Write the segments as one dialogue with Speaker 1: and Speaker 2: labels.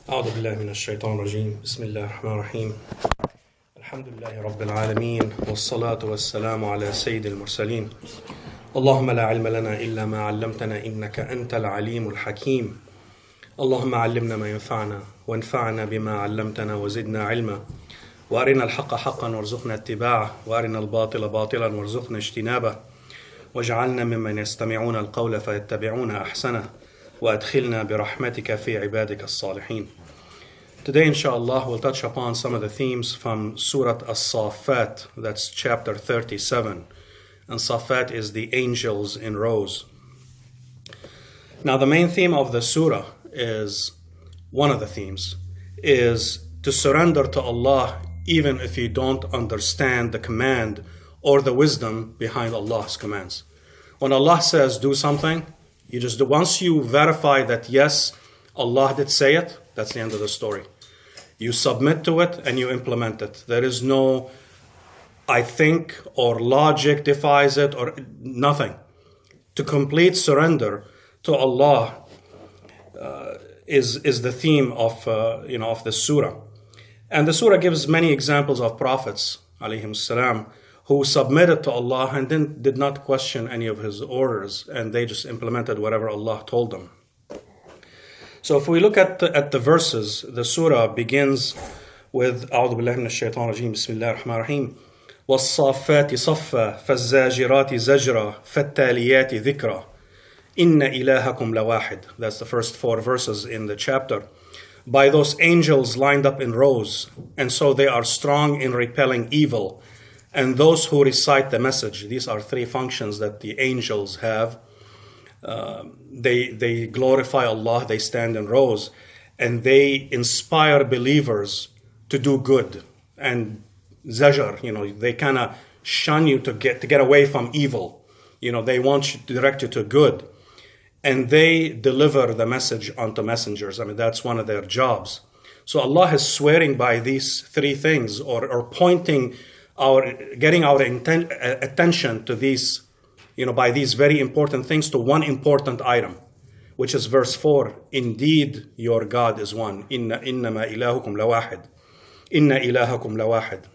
Speaker 1: أعوذ بالله من الشيطان الرجيم بسم الله الرحمن الرحيم الحمد لله رب العالمين والصلاة والسلام على سيد المرسلين اللهم لا علم لنا إلا ما علمتنا إنك أنت العليم الحكيم اللهم علمنا ما ينفعنا وانفعنا بما علمتنا وزدنا علما وأرنا الحق حقا وارزقنا اتباعه وأرنا الباطل باطلا وارزقنا اجتنابه واجعلنا ممن يستمعون القول فيتبعون أحسنه وأدخلنا برحمتك في عبادك الصالحين. Today, inshallah, we'll touch upon some of the themes from surah As-Saffat, that's chapter 37. And Saffat is the angels in rows. Now, the main theme of the surah is, one of the themes, is to surrender to Allah even if you don't understand the command or the wisdom behind Allah's commands. When Allah says do something, you just do. Once you verify that yes, Allah did say it, that's the end of the story. You submit to it and you implement it. There is no I think or logic defies it or nothing. To complete surrender to Allah is the theme of of the surah. And the surah gives many examples of prophets alayhim salam who submitted to Allah and then did not question any of His orders, and they just implemented whatever Allah told them. So if we look at the verses, the surah begins with أعوذ بالله من الشيطان الرجيم بسم الله الرحمن الرحيم والصافات صفا فالزاجرات زجرا فالتاليات ذكرا إن إلهكم لواحد. That's the first 4 verses in the chapter. By those angels lined up in rows, and so they are strong in repelling evil. And those who recite the message, these are 3 functions that the angels have. They glorify Allah, they stand in rows, and they inspire believers to do good. And zajar, they kind of shun you to get away from evil. They want you to direct you to good. And they deliver the message onto messengers. That's one of their jobs. So Allah is swearing by these 3 things, or pointing getting our attention to these, by these very important things, to one important item, which is verse 4. Indeed, your God is one. Innama ilahukum lawahid. Inna ilahakum lawahid.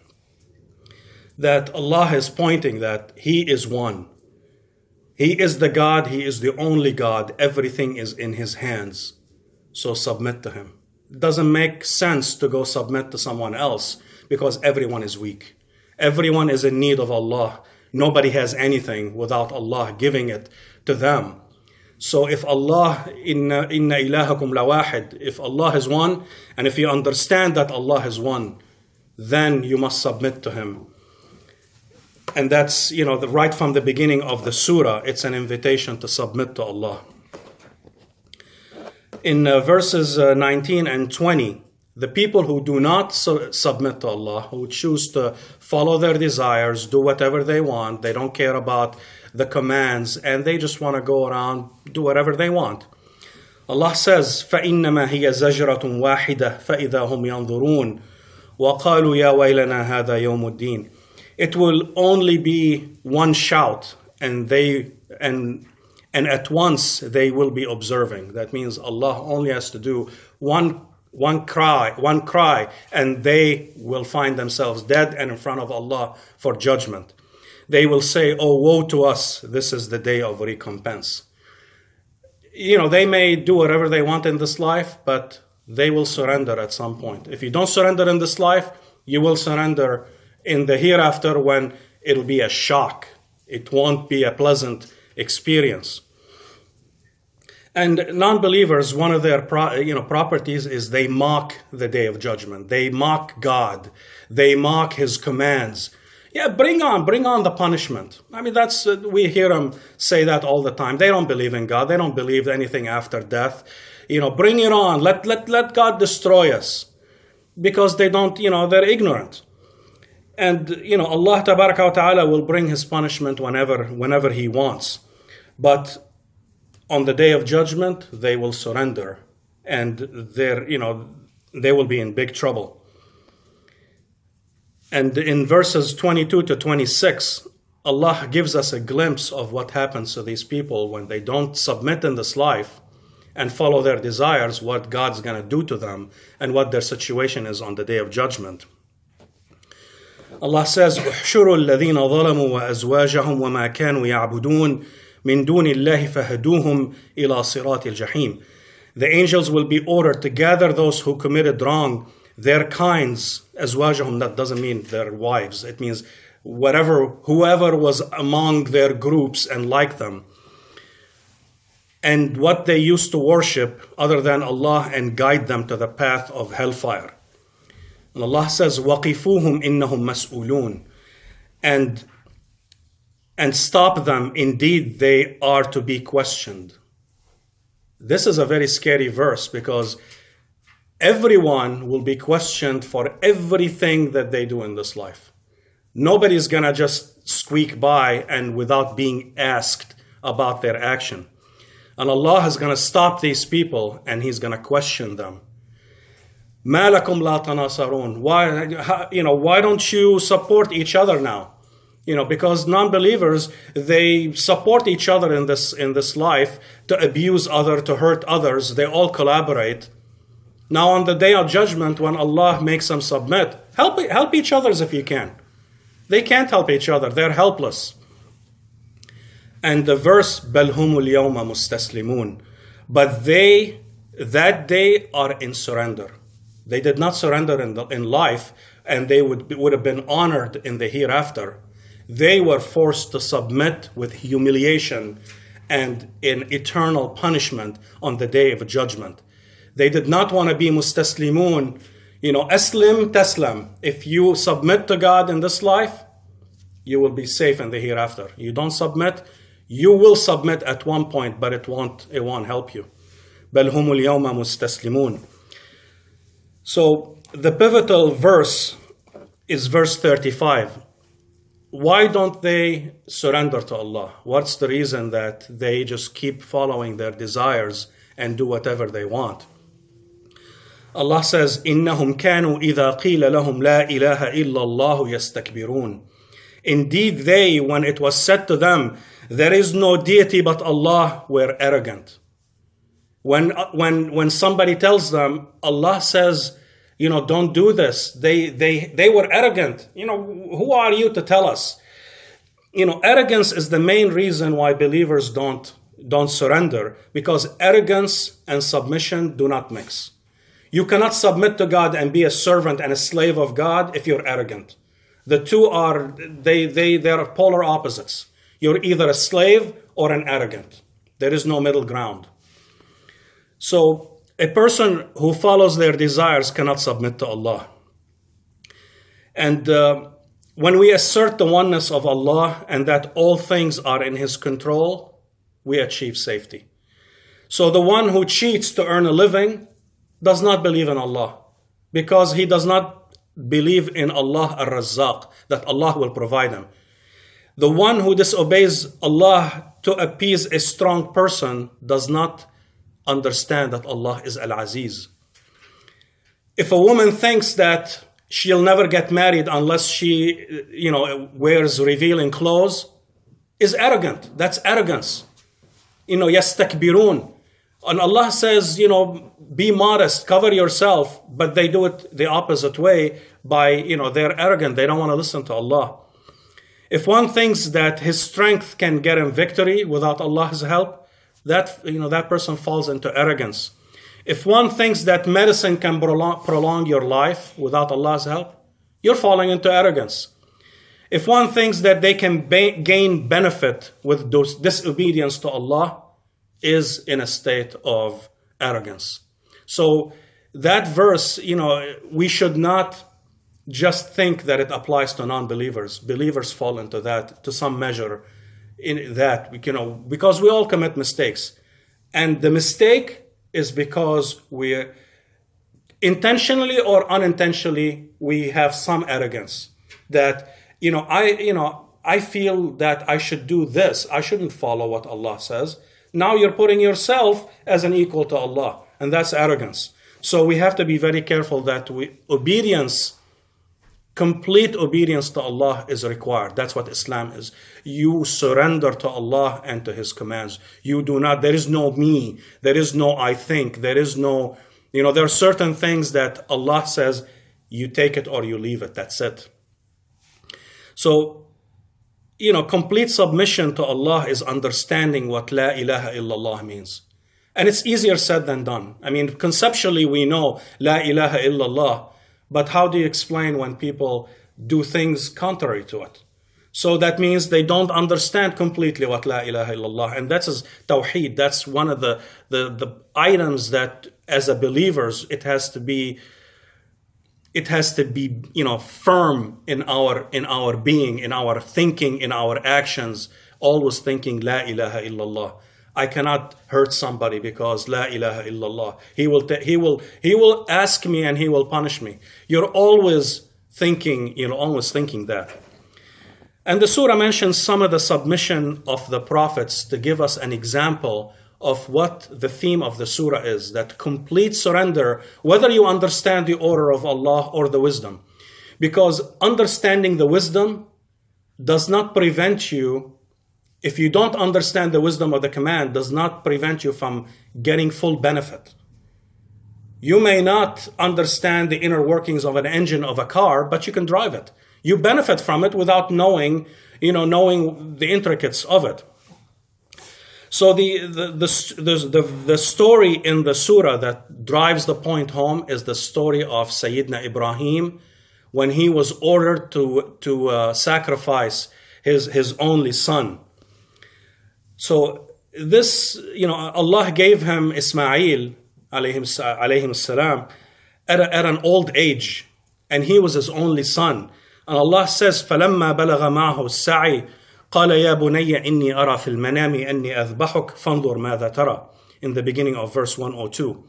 Speaker 1: That Allah is pointing that He is one. He is the God. He is the only God. Everything is in His hands. So submit to Him. It doesn't make sense to go submit to someone else because everyone is weak. Everyone is in need of Allah. Nobody has anything without Allah giving it to them. So if Allah, inna ilahakum lawahid, if Allah is one, and if you understand that Allah is one, then you must submit to Him. And that's, right from the beginning of the surah, it's an invitation to submit to Allah. In verses 19 and 20, the people who do not submit to Allah, who choose to follow their desires, do whatever they want, they don't care about the commands, and they just want to go around, do whatever they want. Allah says, فَإِنَّمَا هِيَ زَجْرَةٌ وَاحِدَةٌ فَإِذَا هُمْ يَنظُرُونَ وَقَالُوا يَا وَيْلَنَا هَذَا يَوْمُ الدِّينِ. It will only be one shout, and at once they will be observing. That means Allah only has to do one cry, and they will find themselves dead and in front of Allah for judgment. They will say, oh, woe to us, this is the day of recompense. They may do whatever they want in this life, but they will surrender at some point. If you don't surrender in this life, you will surrender in the hereafter, when it'll be a shock. It won't be a pleasant experience. And non-believers, one of their properties is they mock the day of judgment. They mock God. They mock His commands. Yeah, bring on the punishment. That's we hear them say that all the time. They don't believe in God. They don't believe anything after death. Bring it on. Let God destroy us, because they don't. They're ignorant. And Allah Tabaraka wa Ta'ala will bring His punishment whenever He wants. But on the day of judgment, they will surrender, and they will be in big trouble. And in verses 22 to 26, Allah gives us a glimpse of what happens to these people when they don't submit in this life, and follow their desires, what God's going to do to them and what their situation is on the day of judgment. Allah says, احشروا الذين ظلموا وأزواجهم وما كانوا يعبدون من دون الله فهدوهم إلى صراط الجحيم. The angels will be ordered to gather those who committed wrong, their kinds, أزواجهم, that doesn't mean their wives. It means whoever was among their groups and like them, and what they used to worship other than Allah, and guide them to the path of hellfire. And Allah says, وَقِفُوهُمْ إِنَّهُمْ مَسْئُولُونَ, and stop them, indeed they are to be questioned. This is a very scary verse because everyone will be questioned for everything that they do in this life. Nobody's gonna just squeak by and without being asked about their action. And Allah is gonna stop these people and He's gonna question them. مَا لَكُمْ لَا تَنَاصَرُونَ. Why don't you support each other now? Because non-believers, they support each other in this life to abuse others, to hurt others. They all collaborate. Now on the day of judgment, when Allah makes them submit, help each other if you can. They can't help each other. They're helpless. And the verse, بَلْ هُمُ الْيَوْمَ مُسْتَسْلِمُونَ. But they, that day, are in surrender. They did not surrender in life, and they would have been honored in the hereafter. They were forced to submit with humiliation and in eternal punishment on the day of judgment. They did not want to be mustaslimun. Aslim taslam. If you submit to God in this life, you will be safe in the hereafter. You don't submit, you will submit at one point, but it won't help you. بَلْ هُمُ الْيَوْمَ مُسْتَسْلِمُونَ. So the pivotal verse is verse 35. Why don't they surrender to Allah? What's the reason that they just keep following their desires and do whatever they want? Allah says, إِنَّهُمْ كَانُوا إِذَا قِيلَ لَهُمْ لَا إِلَهَ إِلَّا اللَّهُ يَسْتَكْبِرُونَ. Indeed, they, when it was said to them, there is no deity but Allah, were arrogant. When somebody tells them, Allah says, don't do this, they were arrogant. Who are you to tell us? Arrogance is the main reason why believers don't surrender, because arrogance and submission do not mix. You cannot submit to God and be a servant and a slave of God if you're arrogant. The two are, they're polar opposites. You're either a slave or an arrogant. There is no middle ground. So a person who follows their desires cannot submit to Allah. And when we assert the oneness of Allah and that all things are in His control, we achieve safety. So the one who cheats to earn a living does not believe in Allah, because he does not believe in Allah Ar-Razzaq, that Allah will provide him. The one who disobeys Allah to appease a strong person does not understand that Allah is Al-Aziz. If a woman thinks that she'll never get married unless she, wears revealing clothes, is arrogant. That's arrogance. Yastakbirun. And Allah says, be modest, cover yourself, but they do it the opposite way by, they're arrogant. They don't want to listen to Allah. If one thinks that his strength can get him victory without Allah's help, that person falls into arrogance. If one thinks that medicine can prolong your life without Allah's help, you're falling into arrogance. If one thinks that they can gain benefit with disobedience to Allah, is in a state of arrogance. So that verse, we should not just think that it applies to non-believers. Believers fall into that to some measure in that, because we all commit mistakes. And the mistake is because we intentionally or unintentionally, we have some arrogance that, I feel that I should do this. I shouldn't follow what Allah says. Now you're putting yourself as an equal to Allah, and that's arrogance. So we have to be very careful that obedience Complete obedience to Allah is required. That's what Islam is. You surrender to Allah and to His commands. You do not, there is no me, there is no I think, there is no, there are certain things that Allah says, you take it or you leave it, that's it. So, complete submission to Allah is understanding what La ilaha illallah means. And it's easier said than done. I mean, conceptually we know La ilaha illallah, but how do you explain when people do things contrary to it? So that means they don't understand completely what La ilaha illallah. And that's Tawheed. That's one of the items that as a believers, it has to be, firm in our being, in our thinking, in our actions, always thinking La ilaha illallah. I cannot hurt somebody because La ilaha illallah. He will ask me and He will punish me. You're always thinking that. And the surah mentions some of the submission of the prophets to give us an example of what the theme of the surah is, that complete surrender, whether you understand the order of Allah or the wisdom. Because understanding the wisdom does not prevent you, if you don't understand the wisdom of the command, does not prevent you from getting full benefit. You may not understand the inner workings of an engine of a car, but you can drive it. You benefit from it without knowing the intricacies of it. So the story in the surah that drives the point home is the story of Sayyidina Ibrahim when he was ordered to sacrifice his only son. So this, Allah gave him Ismail alayhim salam at an old age, and he was his only son. And Allah says, فَلَمَّا بَلَغَ مَعْهُ السَّعْيِ قَالَ يَا بُنَيَّ إِنِّي أَرَى فِي الْمَنَامِ أَنِّي أَذْبَحُكَ فَانْظُرْ مَاذَا تَرَى, in the beginning of verse 102.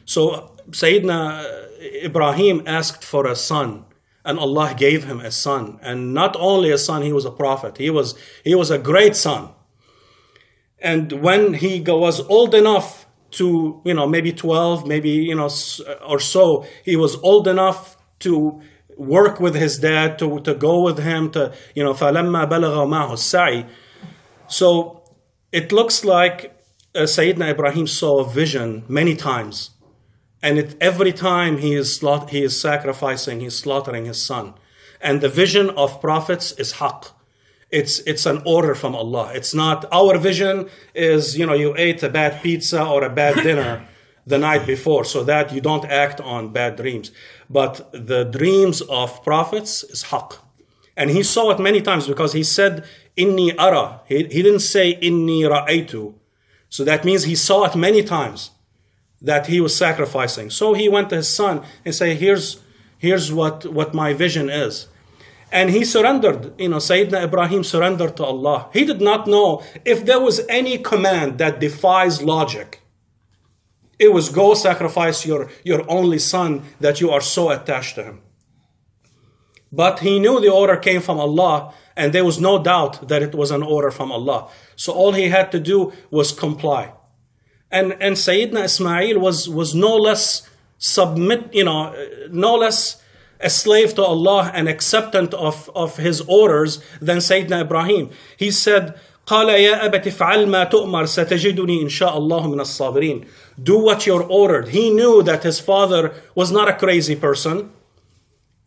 Speaker 1: So Sayyidina Ibrahim asked for a son, and Allah gave him a son. And not only a son, he was a prophet. He was a great son. And when he was old enough to, maybe 12, maybe, or so, he was old enough to work with his dad, to go with him, to, فَلَمَّا بَلَغَ مَعْهُ السَّعْيِ. So it looks like Sayyidina Ibrahim saw a vision many times. And every time he is sacrificing, he's slaughtering his son. And the vision of prophets is haqq. It's an order from Allah. It's not, our vision is, you ate a bad pizza or a bad dinner the night before, so that you don't act on bad dreams. But the dreams of prophets is haqq. And he saw it many times because he said, inni ara. He didn't say, inni ra'aytu. So that means he saw it many times that he was sacrificing. So he went to his son and said, here's what my vision is. And he surrendered, Sayyidina Ibrahim surrendered to Allah. He did not know if there was any command that defies logic. It was go sacrifice your only son that you are so attached to him. But he knew the order came from Allah, and there was no doubt that it was an order from Allah. So all he had to do was comply. And Sayyidina Ismail was no less no less a slave to Allah and acceptant of His orders than Sayyidina Ibrahim. He said, قال يا أبت افعل ما تؤمر ستجدني إن شاء الله من الصابرين. Do what you're ordered. He knew that his father was not a crazy person.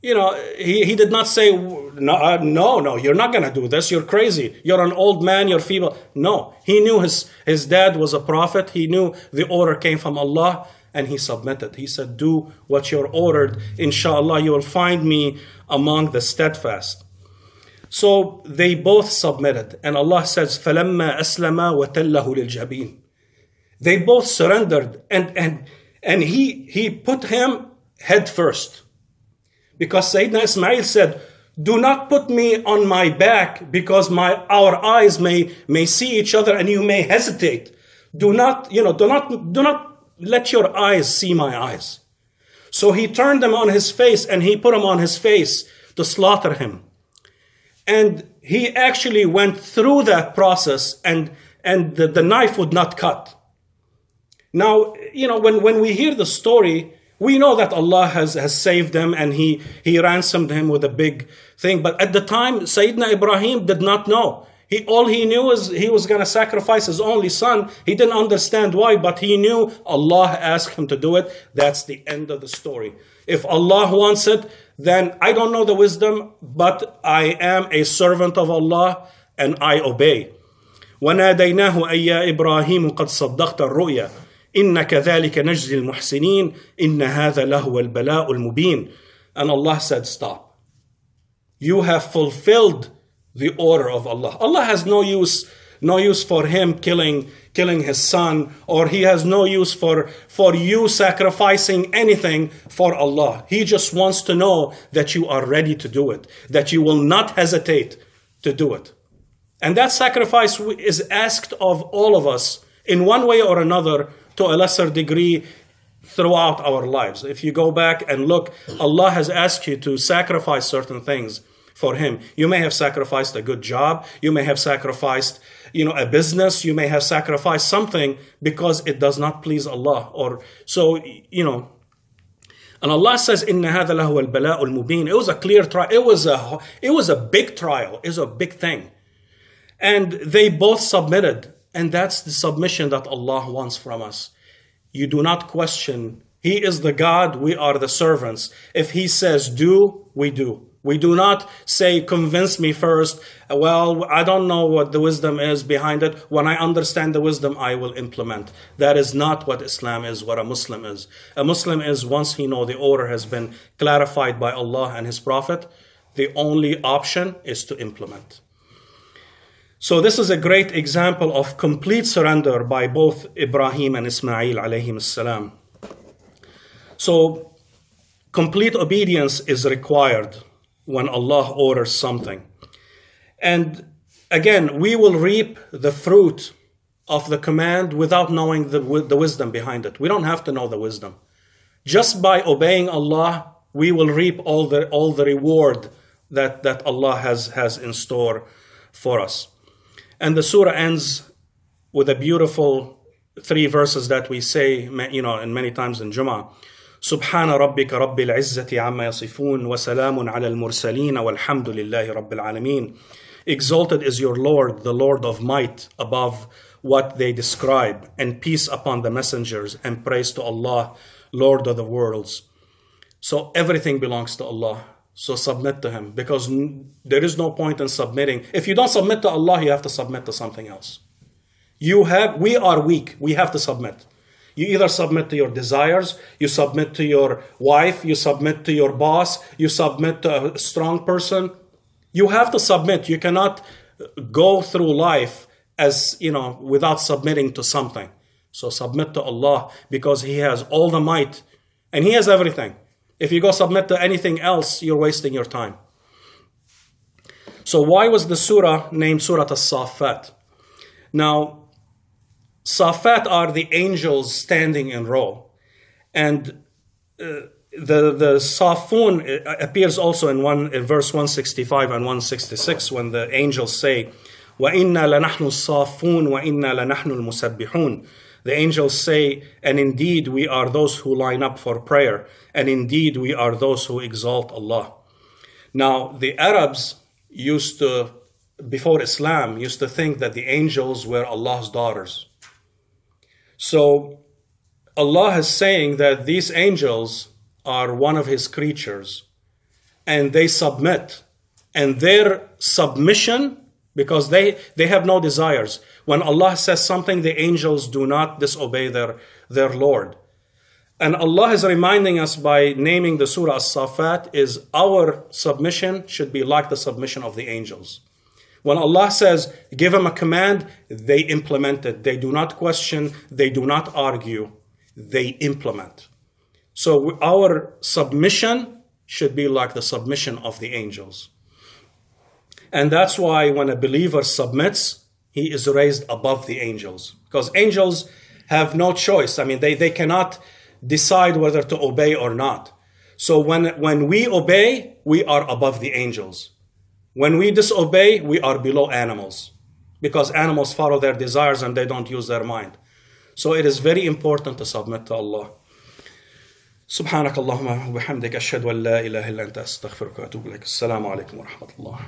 Speaker 1: He did not say, no, you're not going to do this. You're crazy. You're an old man. You're feeble. No, he knew his dad was a prophet. He knew the order came from Allah, and he submitted. He said, do what you're ordered. Inshallah, you will find me among the steadfast. So they both submitted. And Allah says, فَلَمَّا أَسْلَمَا وَتَلَّهُ لِلْجَبِينِ. They both surrendered. And he put him head first. Because Sayyidina Ismail said, do not put me on my back because our eyes may see each other and you may hesitate. Do not let your eyes see my eyes. So he turned him on his face and he put him on his face to slaughter him. And he actually went through that process and the knife would not cut. Now, when we hear the story, We know that Allah has saved him and he ransomed him with a big thing. But at the time, Sayyidina Ibrahim did not know. All he knew is he was going to sacrifice his only son. He didn't understand why, but he knew Allah asked him to do it. That's the end of the story. If Allah wants it, then I don't know the wisdom, but I am a servant of Allah and I obey. وَنَادَيْنَاهُ أَيْ يَا إِبْرَاهِيمُ قَدْ صَدَّقْتَ الرُّؤْيَا إِنَّ كَذَلِكَ نَجْزِي الْمُحْسِنِينَ إِنَّ هَذَا لَهُوَ الْبَلَاءُ الْمُبِينُ. And Allah said, stop. You have fulfilled the order of Allah. Allah has no use for him killing his son, or he has no use for you sacrificing anything for Allah. He just wants to know that you are ready to do it, that you will not hesitate to do it. And that sacrifice is asked of all of us in one way or another to a lesser degree throughout our lives. If you go back and look, Allah has asked you to sacrifice certain things for him. You may have sacrificed a good job. You may have sacrificed, a business. You may have sacrificed something because it does not please Allah. Or so, And Allah says, "Inna hadha lahu al-bala'u al-mubin." It was a clear trial. It was a big trial. It was a big thing. And they both submitted. And that's the submission that Allah wants from us. You do not question. He is the God. We are the servants. If He says do, we do. We do not say, convince me first. Well, I don't know what the wisdom is behind it. When I understand the wisdom, I will implement. That is not what Islam is, what a Muslim is. A Muslim is, once he knows the order has been clarified by Allah and His Prophet, the only option is to implement. So this is a great example of complete surrender by both Ibrahim and Ismail alayhim salam. So complete obedience is required when Allah orders something. And again, we will reap the fruit of the command without knowing the wisdom behind it. We don't have to know the wisdom. Just by obeying Allah, we will reap all the reward that Allah has in store for us. And the surah ends with a beautiful 3 verses that we say, and many times in Jummah. سبحان ربك رب العزة عما يصفون وسلام على المرسلين والحمد لله رب العالمين. Exalted is your Lord, the Lord of might, above what they describe, and peace upon the messengers, and praise to Allah, Lord of the worlds. So everything belongs to Allah. So submit to Him, because there is no point in submitting. If you don't submit to Allah, you have to submit to something else. We are weak. We have to submit. You either submit to your desires, you submit to your wife, you submit to your boss, you submit to a strong person. You have to submit. You cannot go through life without submitting to something. So submit to Allah, because He has all the might and He has everything. If you go submit to anything else, you're wasting your time. So why was the surah named Surah As-Saffat? Now, Saffat are the angels standing in row. And the Safun appears also in verse 165 and 166 when the angels say, وَإِنَّا لَنَحْنُ الصَّافُونَ وَإِنَّا لَنَحْنُ الْمُسَبِّحُونَ. The angels say, and indeed we are those who line up for prayer, and indeed we are those who exalt Allah. Now, the Arabs before Islam, used to think that the angels were Allah's daughters. So Allah is saying that these angels are one of His creatures, and they submit. And their submission, because they have no desires. When Allah says something, the angels do not disobey their Lord. And Allah is reminding us by naming the surah As-Saffat is our submission should be like the submission of the angels. When Allah says, give them a command, they implement it. They do not question, they do not argue, they implement. So our submission should be like the submission of the angels. And that's why when a believer submits, he is raised above the angels. Because angels have no choice. I mean, they cannot decide whether to obey or not. So when we obey, we are above the angels. When we disobey, we are below animals. Because animals follow their desires and they don't use their mind. So it is very important to submit to Allah. سبحانك اللهم وبحمدك أشهد أن لا إله إلا أنت أستغفرك وأتوب إليك. السلام عليكم ورحمة الله.